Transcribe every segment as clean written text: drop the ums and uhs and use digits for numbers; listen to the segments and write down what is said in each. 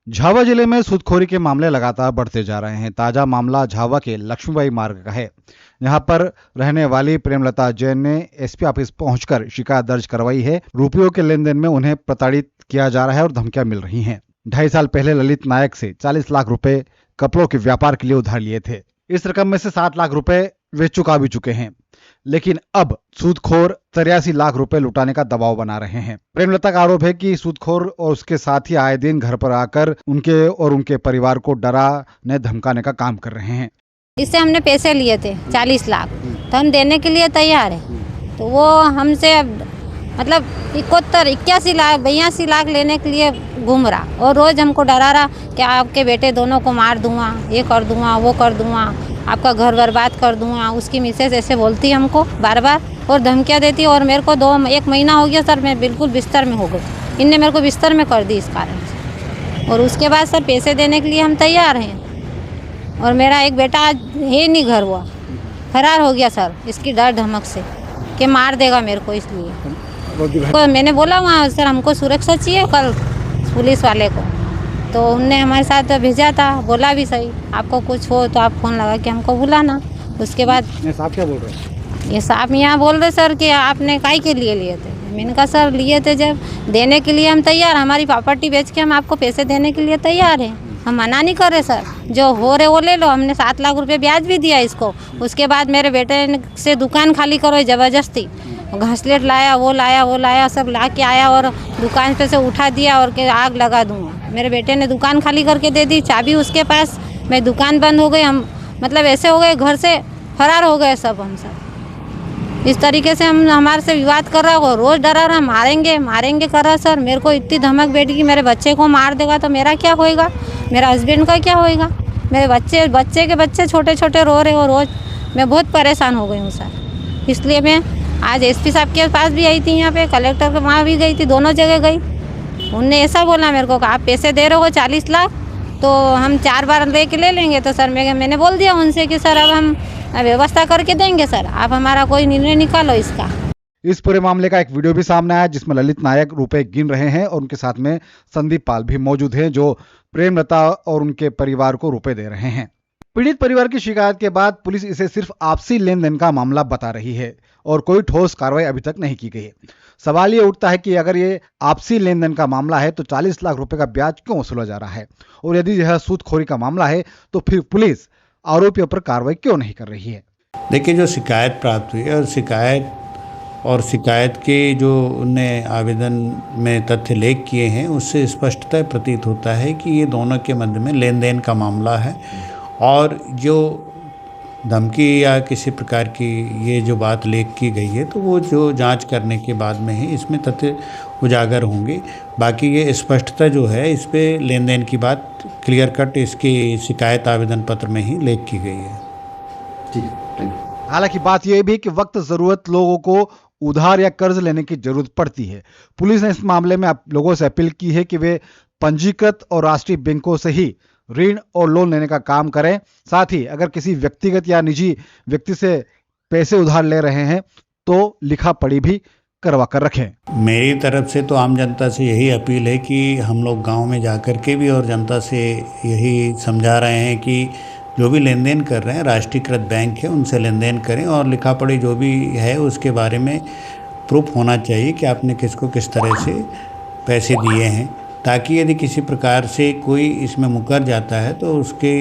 झाबुआ जिले में सूदखोरी के मामले लगातार बढ़ते जा रहे हैं। ताजा मामला झाबुआ के लक्ष्मीबाई मार्ग का है। यहाँ पर रहने वाली प्रेमलता जैन ने एसपी ऑफिस पहुंचकर शिकायत दर्ज करवाई है। रुपयों के लेन देन में उन्हें प्रताड़ित किया जा रहा है और धमकियां मिल रही हैं। 2.5 साल पहले ललित नायक से 40 लाख रुपए कपड़ों के व्यापार के लिए उधार लिए थे। इस रकम में से 7 लाख रुपए वे चुका भी चुके हैं, लेकिन अब सूदखोर 83 लाख रुपए लुटाने का दबाव बना रहे हैं। प्रेमलता का आरोप है कि सूदखोर और उसके साथी आए दिन घर पर आकर उनके और उनके परिवार को डराने धमकाने का काम कर रहे हैं। इससे हमने पैसे लिए थे 40 लाख, तो हम देने के लिए तैयार है। तो वो हमसे मतलब 81 लाख 82 लाख लेने के लिए घूम रहा और रोज हमको डरा रहा कि आपके बेटे दोनों को मार दूंगा, ये कर दूंगा, वो कर दूंगा, आपका घर बर्बाद कर दूंगा। उसकी मिसेज ऐसे बोलती हमको बार बार और धमकियाँ देती। और मेरे को 1 महीना हो गया सर, मैं बिल्कुल बिस्तर में हो गई। इनने मेरे को बिस्तर में कर दी इस कारण से। और उसके बाद सर पैसे देने के लिए हम तैयार हैं। और मेरा एक बेटा आज है नहीं घर, हुआ फरार हो गया सर इसकी डर धमक से कि मार देगा मेरे को। इसलिए तो मैंने बोला वहाँ सर हमको सुरक्षा चाहिए कल पुलिस वाले को, तो उनने हमारे साथ भेजा था। बोला भी सही, आपको कुछ हो तो आप फ़ोन लगा के हमको बुलाना। उसके बाद साहब क्या बोल रहे हैं? ये साहब यहाँ बोल रहे सर कि आपने काहे के लिए लिए थे। मैंने कहा सर लिए थे जब देने के लिए हम तैयार, हमारी प्रॉपर्टी बेच के हम आपको पैसे देने के लिए तैयार हैं। हम मना नहीं कर रहे सर, जो हो रहे वो ले लो। हमने 7 लाख रुपए ब्याज भी दिया इसको। उसके बाद मेरे बेटे से दुकान खाली करो ज़बरदस्ती, घासलेट लाया, वो लाया, सब ला के आया और दुकान पे से उठा दिया और के आग लगा दूंगा। मेरे बेटे ने दुकान खाली करके दे दी, चाबी उसके पास, मैं दुकान बंद हो गई। हम मतलब ऐसे हो गए, घर से फरार हो गए सब हम सब। इस तरीके से हम हमारे से विवाद कर रहा हो, रोज़ डरा रहा, मारेंगे कर रहा सर। मेरे को इतनी धमक बैठी कि मेरे बच्चे को मार देगा तो मेरा क्या होएगा, मेरा हस्बैंड का क्या होएगा। मेरे बच्चे के बच्चे छोटे छोटे रो रहे हो रोज़। मैं बहुत परेशान हो गई हूँ सर। इसलिए मैं आज एसपी साहब के पास भी आई थी, यहाँ पे कलेक्टर के वहाँ भी गई थी, दोनों जगह गई। उनने ऐसा बोला मेरे को कि आप पैसे दे रहे हो 40 लाख, तो हम 4 बार ले लेंगे। तो सर मैंने बोल दिया उनसे कि सर अब हम व्यवस्था करके देंगे सर, आप हमारा कोई निर्णय निकालो इसका। इस पूरे मामले का एक वीडियो भी सामने आया जिसमें ललित नायक रुपए गिन रहे हैं और उनके साथ में संदीप पाल भी मौजूद हैं जो प्रेमलता और उनके परिवार को रुपए दे रहे हैं। पीड़ित परिवार की शिकायत के बाद पुलिस इसे सिर्फ आपसी लेन देन का मामला बता रही है और कोई ठोस कार्रवाई अभी तक नहीं की गई है। सवाल ये उठता है कि अगर ये आपसी लेन देन का मामला है तो 40 लाख रुपए का ब्याज क्यों वसूला जा रहा है, और यदि यह सूदखोरी का मामला है तो फिर पुलिस आरोपियों पर कार्रवाई क्यों नहीं कर रही है। देखिए, जो शिकायत प्राप्त हुई है और शिकायत के जो उनने आवेदन में तथ्य लेख किए हैं उससे स्पष्टतः प्रतीत होता है कि ये दोनों के मध्य में लेन देन का मामला है। और जो धमकी या किसी प्रकार की ये जो बात लेख की गई है तो वो जो जांच करने के बाद में ही इसमें तथ्य उजागर होंगे। बाकी ये स्पष्टता जो है इस पे लेन देन की बात क्लियर कट इसकी शिकायत आवेदन पत्र में ही लेख की गई है। ठीक है। हालांकि बात यह भी कि वक्त जरूरत लोगों को उधार या कर्ज लेने की जरूरत पड़ती है। पुलिस ने इस मामले में लोगों से अपील की है कि वे पंजीकृत और राष्ट्रीय बैंकों से ही ऋण और लोन लेने का काम करें। साथ ही अगर किसी व्यक्तिगत या निजी व्यक्ति से पैसे उधार ले रहे हैं तो लिखा पढ़ी भी करवा कर रखें। मेरी तरफ से तो आम जनता से यही अपील है कि हम लोग गांव में जाकर के भी और जनता से यही समझा रहे हैं कि जो भी लेन देन कर रहे हैं राष्ट्रीयकृत बैंक है उनसे लेन देन करें और लिखा पढ़ी जो भी है उसके बारे में प्रूफ होना चाहिए कि आपने किसको किस तरह से पैसे दिए हैं, ताकि यदि किसी प्रकार से कोई इसमें मुकर जाता है तो उसके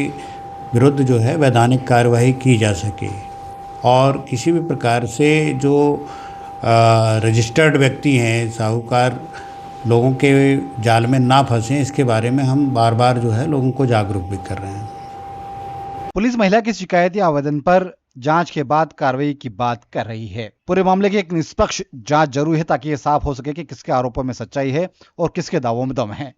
विरुद्ध जो है वैधानिक कार्यवाही की जा सके। और किसी भी प्रकार से जो रजिस्टर्ड व्यक्ति हैं साहूकार लोगों के जाल में ना फंसें, इसके बारे में हम बार बार जो है लोगों को जागरूक भी कर रहे हैं। पुलिस महिला की शिकायत या आवेदन पर जांच के बाद कार्रवाई की बात कर रही है। पूरे मामले की एक निष्पक्ष जांच जरूरी है ताकि ये साफ हो सके कि किसके आरोपों में सच्चाई है और किसके दावों में दम है।